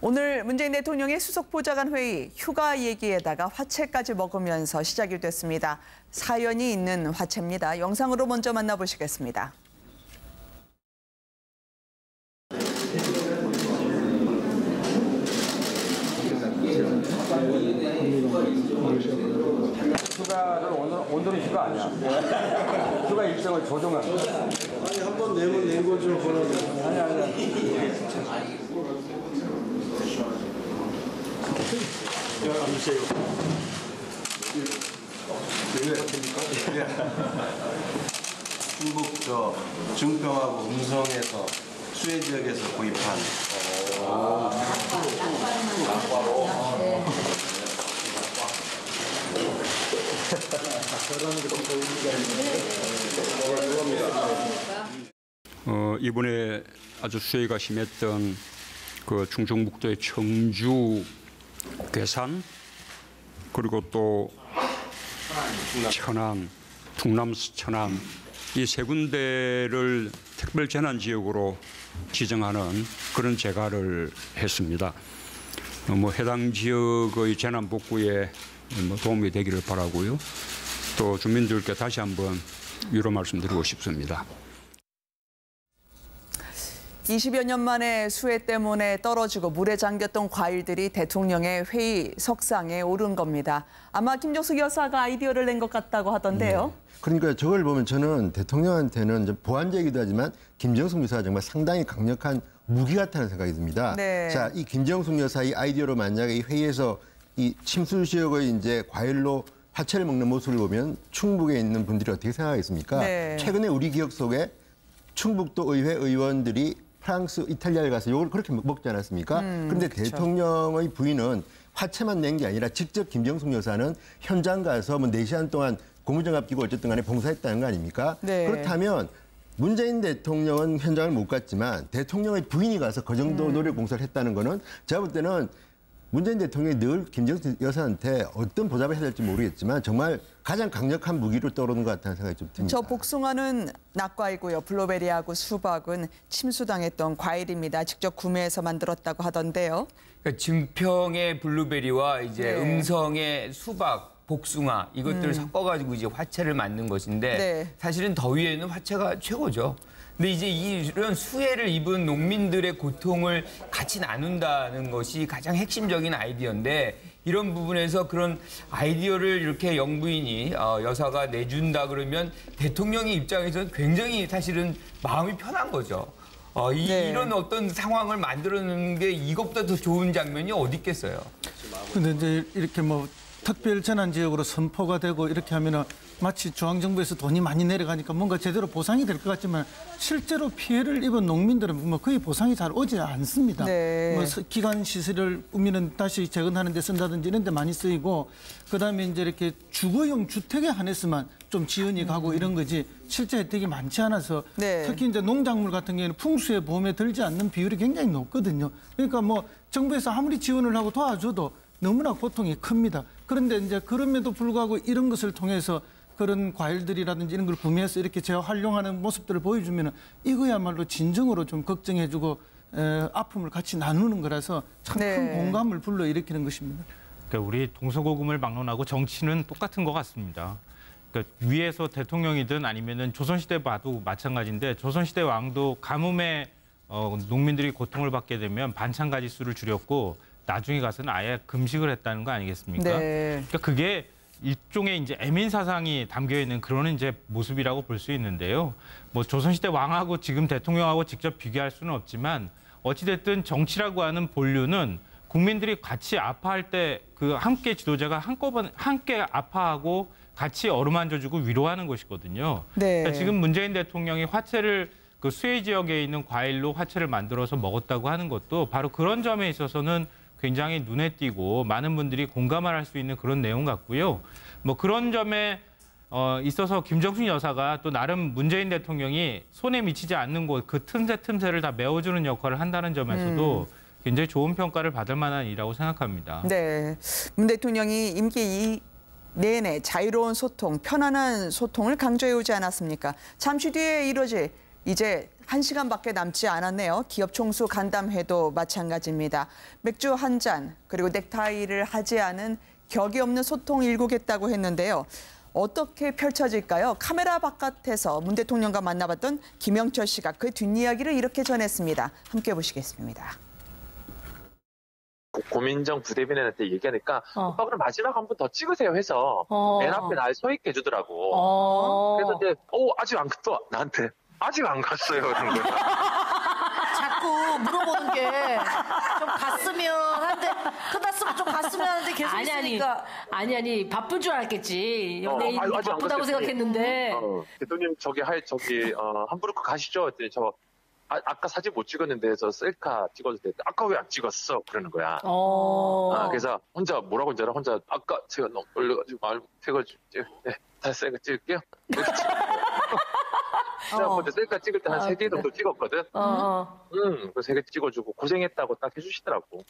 오늘 문재인 대통령의 수석보좌관 회의, 휴가 얘기에다가 화채까지 먹으면서 시작이 됐습니다. 사연이 있는 화채입니다. 영상으로 먼저 만나보시겠습니다. 휴가를 오늘은 휴가 아니야. 휴가 일정을 조정하는 거야. 아니 한 번 내면 낸 거죠. 아니야. 안주세요. 충북 증평하고 음성에서 수해 지역에서 구입한 낙과로. 이번에 아주 수해가 심했던 그 충청북도의 청주, 괴산, 그리고 또 천안, 충남서 천안 이 세 군데를 특별 재난 지역으로 지정하는 그런 재가를 했습니다. 해당 지역의 재난 복구에 도움이 되기를 바라고요. 또 주민들께 다시 한번 위로 말씀드리고 싶습니다. 20여 년 만에 수해 때문에 떨어지고 물에 잠겼던 과일들이 대통령의 회의 석상에 오른 겁니다. 아마 김정숙 여사가 아이디어를 낸 것 같다고 하던데요. 그러니까 저걸 보면 저는 대통령한테는 이제 보완적이기도 하지만 김정숙 여사가 정말 상당히 강력한 무기 같다는 생각이 듭니다. 네. 자, 이 김정숙 여사의 아이디어로 만약에 이 회의에서 이 침수 지역의 이제 과일로 화채를 먹는 모습을 보면 충북에 있는 분들이 어떻게 생각하겠습니까? 네. 최근에 우리 기억 속에 충북도 의회 의원들이 프랑스, 이탈리아를 가서 이걸 그렇게 먹지 않았습니까? 그런데 그렇죠. 대통령의 부인은 화채만 낸 게 아니라 직접 김정숙 여사는 현장 가서 4시간 동안 고무장갑 끼고 어쨌든 간에 봉사했다는 거 아닙니까? 네. 그렇다면 문재인 대통령은 현장을 못 갔지만 대통령의 부인이 가서 그 정도 노력 봉사를 했다는 거는 제가 볼 때는 문재인 대통령이 늘 김정숙 여사한테 어떤 보답을 해야 될지 모르겠지만 정말 가장 강력한 무기로 떠오르는 것 같다는 생각이 좀 듭니다. 저 복숭아는 낙과이고요. 블루베리하고 수박은 침수당했던 과일입니다. 직접 구매해서 만들었다고 하던데요. 그러니까 증평의 블루베리와 이제 네. 음성의 수박, 복숭아 이것들을 섞어가지고 이제 화채를 만든 것인데 네. 사실은 더위에는 화채가 최고죠. 근데 이제 이런 수해를 입은 농민들의 고통을 같이 나눈다는 것이 가장 핵심적인 아이디어인데 이런 부분에서 그런 아이디어를 이렇게 영부인이 여사가 내준다 그러면 대통령의 입장에서는 굉장히 사실은 마음이 편한 거죠. 네. 이런 어떤 상황을 만들어내는 게 이것보다 더 좋은 장면이 어디 있겠어요. 근데 이제 이렇게 특별 재난 지역으로 선포가 되고 이렇게 하면은 마치 중앙정부에서 돈이 많이 내려가니까 뭔가 제대로 보상이 될 것 같지만 실제로 피해를 입은 농민들은 거의 보상이 잘 오지 않습니다. 네. 기관 시설을 우리는 다시 재건하는 데 쓴다든지 이런 데 많이 쓰이고 그다음에 이제 이렇게 주거용 주택에 한해서만 좀 지원이 가고 이런 거지 실제 혜택이 많지 않아서 네. 특히 이제 농작물 같은 경우에는 풍수의 보험에 들지 않는 비율이 굉장히 높거든요. 그러니까 정부에서 아무리 지원을 하고 도와줘도 너무나 고통이 큽니다. 그런데 이제 그럼에도 불구하고 이런 것을 통해서 그런 과일들이라든지 이런 걸 구매해서 이렇게 재활용하는 모습들을 보여주면 이거야말로 진정으로 좀 걱정해주고 아픔을 같이 나누는 거라서 참 큰 공감을 불러일으키는 것입니다. 그러니까 우리 동서고금을 막론하고 정치는 똑같은 것 같습니다. 그러니까 위에서 대통령이든 아니면은 조선시대 봐도 마찬가지인데 조선시대 왕도 가뭄에 농민들이 고통을 받게 되면 반찬 가지수를 줄였고 나중에 가서는 아예 금식을 했다는 거 아니겠습니까? 네. 그러니까 그게 일종의 이제 애민 사상이 담겨 있는 그런 이제 모습이라고 볼 수 있는데요. 조선시대 왕하고 지금 대통령하고 직접 비교할 수는 없지만 어찌됐든 정치라고 하는 본류는 국민들이 같이 아파할 때 그 함께 지도자가 한꺼번에 함께 아파하고 같이 어루만져주고 위로하는 것이거든요. 네. 그러니까 지금 문재인 대통령이 화채를 그 수해 지역에 있는 과일로 화채를 만들어서 먹었다고 하는 것도 바로 그런 점에 있어서는 굉장히 눈에 띄고 많은 분들이 공감을 할 수 있는 그런 내용 같고요. 그런 점에 있어서 김정숙 여사가 또 나름 문재인 대통령이 손에 미치지 않는 곳 그 틈새를 다 메워주는 역할을 한다는 점에서도 굉장히 좋은 평가를 받을 만한 일이라고 생각합니다. 네, 문 대통령이 임기 내내 자유로운 소통, 편안한 소통을 강조해오지 않았습니까? 잠시 뒤에 이뤄질 이제 1시간밖에 남지 않았네요. 기업 총수 간담회도 마찬가지입니다. 맥주 한 잔, 그리고 넥타이를 하지 않은 격이 없는 소통을 일구겠다고 했는데요. 어떻게 펼쳐질까요? 카메라 바깥에서 문 대통령과 만나봤던 김영철 씨가 그 뒷이야기를 이렇게 전했습니다. 함께 보시겠습니다. 고민정 부대변인한테 얘기하니까 오빠 그럼 마지막 한 번 더 찍으세요 해서 맨 앞에 날 서 있게 해주더라고. 그래서 이제 아직 안 갔어. 나한테 아직 안 갔어요. 그런 거야. 자꾸 물어보는 게 좀 갔으면 하는데 끝났으면 좀 갔으면 하는데 계속 있으니까. 아니 바쁜 줄 알았겠지. 연예인 아직 안 바쁘다고 갔어요. 생각했는데. 대통령 함부르크 가시죠 했더니 아까 사진 못 찍었는데 저 셀카 찍어도 돼. 아까 왜 안 찍었어? 그러는 거야. 그래서 혼자 뭐라고 하잖아. 혼자 아까 제가 너무 놀려가지고 말고 네, 다시 셀카 찍을게요. 이렇게 제가 먼저 셀카 찍을 때 한 3개 정도 찍었거든. 그 3개 찍어주고 고생했다고 딱 해주시더라고.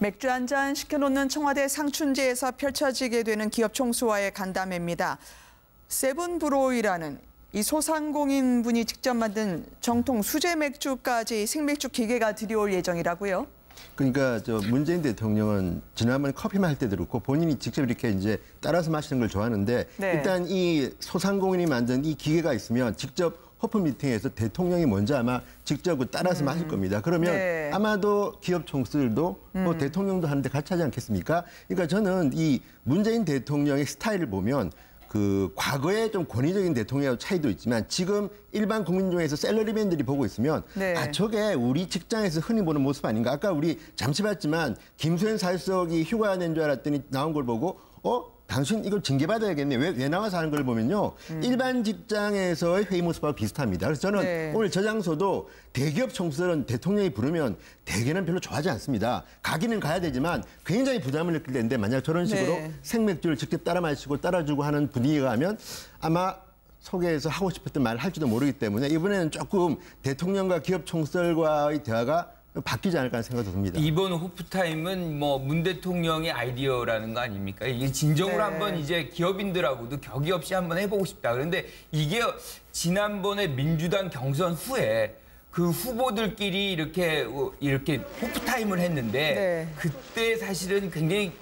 맥주 한 잔 시켜놓는 청와대 상춘제에서 펼쳐지게 되는 기업 총수와의 간담회입니다. 세븐브로이라는 이 소상공인 분이 직접 만든 정통 수제 맥주까지 생맥주 기계가 들여올 예정이라고요. 그러니까 문재인 대통령은 지난번에 커피만 할 때도 그렇고 본인이 직접 이렇게 이제 따라서 마시는 걸 좋아하는데 네. 일단 이 소상공인이 만든 이 기계가 있으면 직접 호프 미팅에서 대통령이 먼저 아마 직접 따라서 마실 겁니다. 그러면 네. 아마도 기업 총수들도 뭐 대통령도 하는데 같이 하지 않겠습니까? 그러니까 저는 이 문재인 대통령의 스타일을 보면 그 과거에 좀 권위적인 대통령의 차이도 있지만 지금 일반 국민 중에서 셀러리맨들이 보고 있으면 네. 저게 우리 직장에서 흔히 보는 모습 아닌가? 아까 우리 잠시 봤지만 김소연 사수석이 휴가 낸 줄 알았더니 나온 걸 보고 당신 이걸 징계받아야겠네. 왜 나와서 하는 걸 보면요. 일반 직장에서의 회의 모습하고 비슷합니다. 그래서 저는 네. 오늘 저 장소도 대기업 총수들은 대통령이 부르면 대개는 별로 좋아하지 않습니다. 가기는 가야 되지만 굉장히 부담을 느낄 텐데 만약 저런 식으로 네. 생맥주를 직접 따라 마시고 따라주고 하는 분위기가 하면 아마 소개해서 하고 싶었던 말을 할지도 모르기 때문에 이번에는 조금 대통령과 기업 총수들과의 대화가 바뀌지 않을까 하는 생각도 듭니다. 이번 호프타임은 뭐 문 대통령의 아이디어라는 거 아닙니까? 이게 진정으로 네. 한번 이제 기업인들하고도 격의 없이 한번 해보고 싶다. 그런데 이게 지난번에 민주당 경선 후에 그 후보들끼리 이렇게 호프타임을 했는데 네. 그때 사실은 굉장히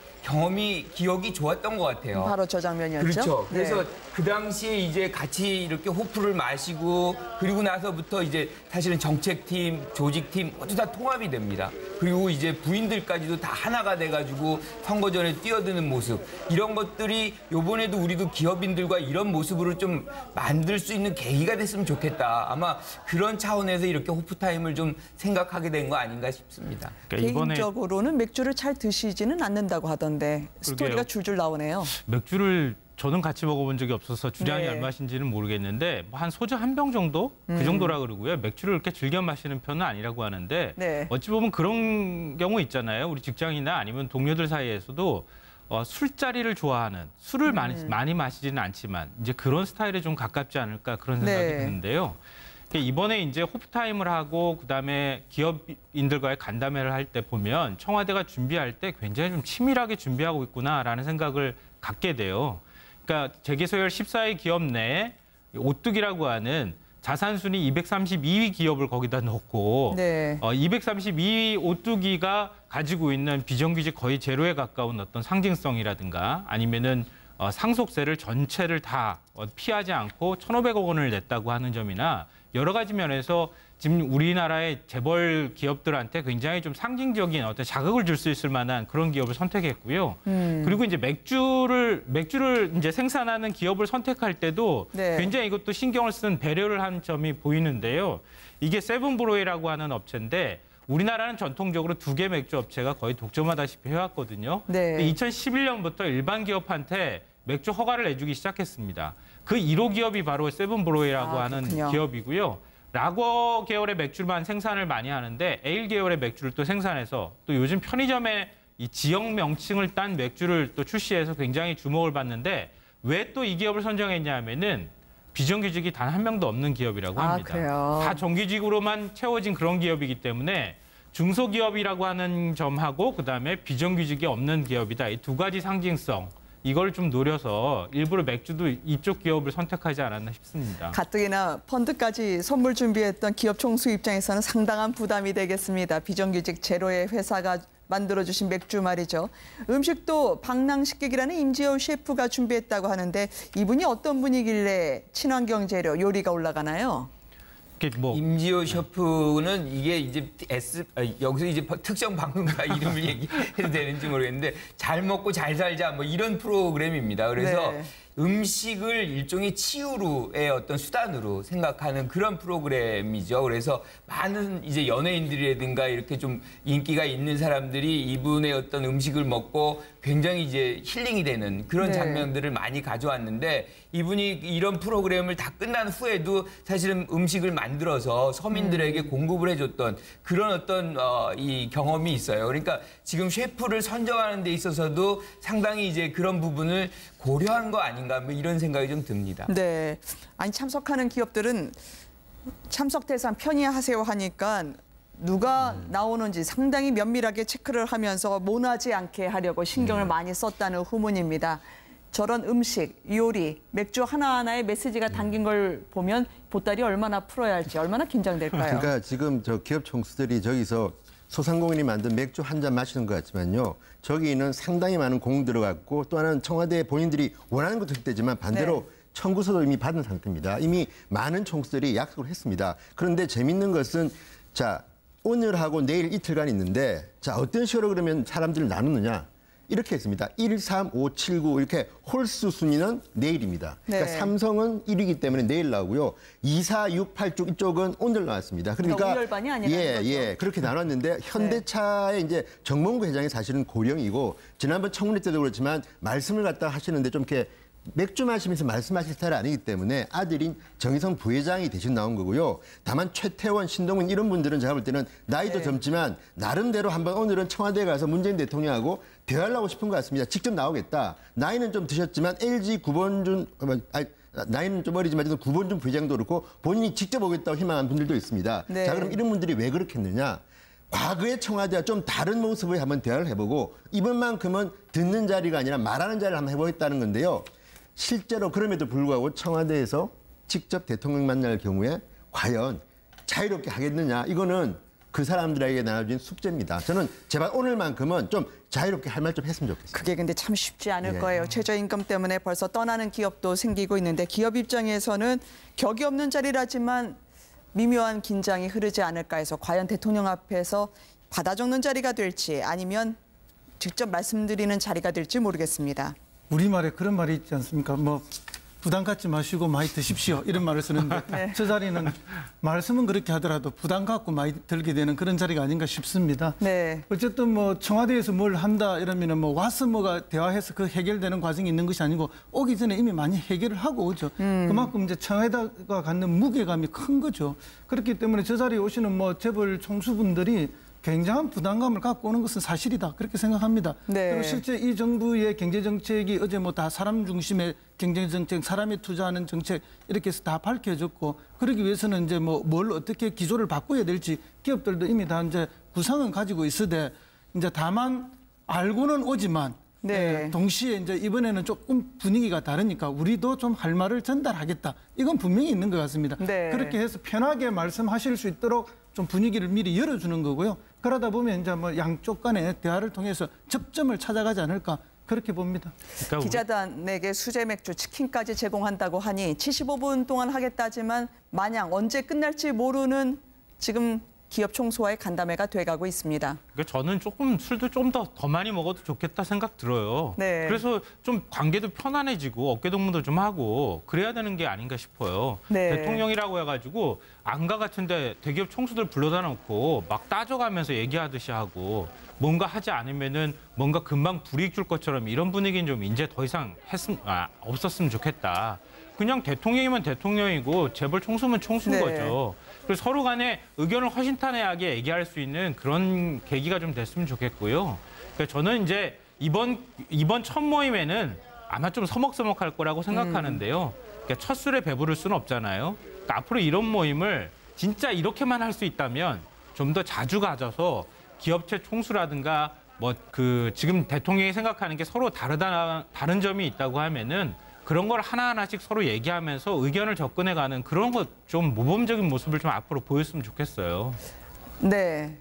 기억이 좋았던 것 같아요. 바로 저 장면이었죠. 그렇죠. 네. 그래서 그 당시에 이제 같이 이렇게 호프를 마시고 그리고 나서부터 이제 사실은 정책팀, 조직팀 모두 다 통합이 됩니다. 그리고 이제 부인들까지도 다 하나가 돼가지고 선거전에 뛰어드는 모습 이런 것들이 이번에도 우리도 기업인들과 이런 모습으로 좀 만들 수 있는 계기가 됐으면 좋겠다. 아마 그런 차원에서 이렇게 호프타임을 좀 생각하게 된 거 아닌가 싶습니다. 그러니까 개인적으로는 맥주를 잘 드시지는 않는다고 하던데 스토리가 줄줄 나오네요. 맥주를 저는 같이 먹어본 적이 없어서 주량이 네. 얼마신지는 모르겠는데 한 소주 한 병 정도? 그 정도라 그러고요. 맥주를 그렇게 즐겨 마시는 편은 아니라고 하는데 네. 어찌 보면 그런 경우 있잖아요. 우리 직장이나 아니면 동료들 사이에서도 술자리를 좋아하는 술을 많이 마시지는 않지만 이제 그런 스타일에 좀 가깝지 않을까 그런 생각이 네. 드는데요. 이번에 이제 호프타임을 하고 그다음에 기업인들과의 간담회를 할 때 보면 청와대가 준비할 때 굉장히 좀 치밀하게 준비하고 있구나라는 생각을 갖게 돼요. 그러니까 재계소열 14위 기업 내에 오뚜기라고 하는 자산 순위 232위 기업을 거기다 넣고 네. 232위 오뚜기가 가지고 있는 비정규직 거의 제로에 가까운 어떤 상징성이라든가 아니면은 상속세를 전체를 다 피하지 않고 1,500억 원을 냈다고 하는 점이나 여러 가지 면에서 지금 우리나라의 재벌 기업들한테 굉장히 좀 상징적인 어떤 자극을 줄 수 있을 만한 그런 기업을 선택했고요. 그리고 이제 맥주를 이제 생산하는 기업을 선택할 때도 네. 굉장히 이것도 신경을 쓴 배려를 한 점이 보이는데요. 이게 세븐브로이라고 하는 업체인데 우리나라는 전통적으로 2개 맥주 업체가 거의 독점하다시피 해왔거든요. 네. 2011년부터 일반 기업한테 맥주 허가를 내주기 시작했습니다. 그 1호 기업이 바로 세븐브로이라고 하는 그렇군요. 기업이고요. 라거 계열의 맥주만 생산을 많이 하는데 에일 계열의 맥주를 또 생산해서 또 요즘 편의점에 이 지역 명칭을 딴 맥주를 또 출시해서 굉장히 주목을 받는데 왜 또 이 기업을 선정했냐 하면은 비정규직이 단 한 명도 없는 기업이라고 합니다. 그래요? 다 정규직으로만 채워진 그런 기업이기 때문에 중소기업이라고 하는 점하고 그다음에 비정규직이 없는 기업이다. 이 두 가지 상징성 이걸 좀 노려서 일부러 맥주도 이쪽 기업을 선택하지 않았나 싶습니다. 가뜩이나 펀드까지 선물 준비했던 기업 총수 입장에서는 상당한 부담이 되겠습니다. 비정규직 제로의 회사가 만들어주신 맥주 말이죠. 음식도 방랑식객이라는 임지호 셰프가 준비했다고 하는데 이분이 어떤 분이길래 친환경 재료 요리가 올라가나요? 임지호 셰프는 이게 이제 여기서 이제 특정 방송사 이름을 얘기해도 되는지 모르겠는데 잘 먹고 잘 살자 뭐 이런 프로그램입니다. 그래서 네. 음식을 일종의 치유의 어떤 수단으로 생각하는 그런 프로그램이죠. 그래서 많은 이제 연예인들이라든가 이렇게 좀 인기가 있는 사람들이 이분의 어떤 음식을 먹고 굉장히 이제 힐링이 되는 그런 네. 장면들을 많이 가져왔는데 이분이 이런 프로그램을 다 끝난 후에도 사실은 음식을 만들어서 서민들에게 공급을 해줬던 그런 어떤 이 경험이 있어요. 그러니까 지금 셰프를 선정하는 데 있어서도 상당히 이제 그런 부분을 고려한 거 아닌가 뭐 이런 생각이 좀 듭니다. 네. 아니 참석하는 기업들은 참석 대상 편의하세요 하니까 누가 나오는지 상당히 면밀하게 체크를 하면서 모나지 않게 하려고 신경을 많이 썼다는 후문입니다. 저런 음식, 요리, 맥주 하나하나에 메시지가 담긴 걸 보면 보따리 얼마나 풀어야 할지 얼마나 긴장될까요? 그러니까 지금 저 기업 총수들이 저기서 소상공인이 만든 맥주 한 잔 마시는 것 같지만요. 저기는 상당히 많은 공 들어갔고 또 하나는 청와대 본인들이 원하는 것도 있대지만 반대로 네. 청구서도 이미 받은 상태입니다. 이미 많은 총수들이 약속을 했습니다. 그런데 재밌는 것은 자 오늘하고 내일 이틀간 있는데 자 어떤 식으로 그러면 사람들을 나누느냐. 이렇게 했습니다. 1, 3, 5, 7, 9 이렇게 홀수 순위는 내일입니다. 그러니까 네. 삼성은 1위이기 때문에 내일 나오고요. 2, 4, 6, 8 쪽 이쪽은 오늘 나왔습니다. 그러니까 우열반이 아니라는 거죠. 예, 그렇게 나눴는데 현대차의 이제 정몽구 회장이 사실은 고령이고 지난번 청문회 때도 그렇지만 말씀을 갖다 하시는데 좀 이렇게 맥주 마시면서 말씀하실 스타일이 아니기 때문에 아들인 정의성 부회장이 대신 나온 거고요. 다만 최태원, 신동훈 이런 분들은 제가 볼 때는 나이도 네. 젊지만 나름대로 한번 오늘은 청와대에 가서 문재인 대통령하고 대화를 하고 싶은 것 같습니다. 직접 나오겠다. 나이는 좀 드셨지만 LG 구본준, 나이는 좀 어리지만 구본준 부회장도 그렇고 본인이 직접 오겠다고 희망한 분들도 있습니다. 네. 자, 그럼 이런 분들이 왜 그렇게 했느냐. 과거의 청와대와 좀 다른 모습을 한번 대화를 해보고 이번만큼은 듣는 자리가 아니라 말하는 자리를 한번 해보겠다는 건데요. 실제로 그럼에도 불구하고 청와대에서 직접 대통령 만날 경우에 과연 자유롭게 하겠느냐. 이거는 그 사람들에게 나눠진 숙제입니다. 저는 제발 오늘만큼은 좀 자유롭게 할 말 좀 했으면 좋겠습니다. 그게 근데 참 쉽지 않을 예. 거예요. 최저임금 때문에 벌써 떠나는 기업도 생기고 있는데 기업 입장에서는 격이 없는 자리라지만 미묘한 긴장이 흐르지 않을까 해서 과연 대통령 앞에서 받아 적는 자리가 될지 아니면 직접 말씀드리는 자리가 될지 모르겠습니다. 우리말에 그런 말이 있지 않습니까? 뭐 부담 갖지 마시고 많이 드십시오. 이런 말을 쓰는데 네. 저 자리는 말씀은 그렇게 하더라도 부담 갖고 많이 들게 되는 그런 자리가 아닌가 싶습니다. 네. 어쨌든 뭐 청와대에서 뭘 한다 이러면은 뭐 와서 뭐가 대화해서 그 해결되는 과정이 있는 것이 아니고 오기 전에 이미 많이 해결을 하고 오죠. 그만큼 이제 청와대가 갖는 무게감이 큰 거죠. 그렇기 때문에 저 자리에 오시는 뭐 재벌 총수분들이 굉장한 부담감을 갖고 오는 것은 사실이다. 그렇게 생각합니다. 네. 그리고 실제 이 정부의 경제정책이 어제 뭐 다 사람 중심의 경제정책, 사람에 투자하는 정책 이렇게 해서 다 밝혀졌고 그러기 위해서는 이제 뭐 뭘 어떻게 기조를 바꿔야 될지 기업들도 이미 다 이제 구상은 가지고 있으되 이제 다만 알고는 오지만 네. 동시에 이제 이번에는 조금 분위기가 다르니까 우리도 좀 할 말을 전달하겠다. 이건 분명히 있는 것 같습니다. 네. 그렇게 해서 편하게 말씀하실 수 있도록 좀 분위기를 미리 열어주는 거고요. 그러다 보면 이제 뭐 양쪽 간의 대화를 통해서 접점을 찾아가지 않을까 그렇게 봅니다. 그러니까 기자단에게 수제 맥주, 치킨까지 제공한다고 하니 75분 동안 하겠다지만 마냥 언제 끝날지 모르는 지금 기업 총수와의 간담회가 돼가고 있습니다. 그러니까 저는 조금 술도 좀 더 많이 먹어도 좋겠다 생각 들어요. 네. 그래서 좀 관계도 편안해지고 어깨동무도 좀 하고 그래야 되는 게 아닌가 싶어요. 네. 대통령이라고 해가지고 안가 같은데 대기업 총수들 불러다 놓고 막 따져가면서 얘기하듯이 하고 뭔가 하지 않으면은 뭔가 금방 불이익 줄 것처럼 이런 분위기는 좀 이제 더 이상 없었으면 좋겠다. 그냥 대통령이면 대통령이고 재벌 총수면 총수인 네. 거죠. 그래서 서로 간에 의견을 허심탄회하게 얘기할 수 있는 그런 계기가 좀 됐으면 좋겠고요. 그러니까 저는 이제 이번 첫 모임에는 아마 좀 서먹서먹할 거라고 생각하는데요. 그러니까 첫 술에 배부를 수는 없잖아요. 그러니까 앞으로 이런 모임을 진짜 이렇게만 할 수 있다면 좀 더 자주 가져서 기업체 총수라든가 뭐 그 지금 대통령이 생각하는 게 서로 다른 점이 있다고 하면은 그런 걸 하나하나씩 서로 얘기하면서 의견을 접근해가는 그런 것 좀 모범적인 모습을 좀 앞으로 보였으면 좋겠어요. 네.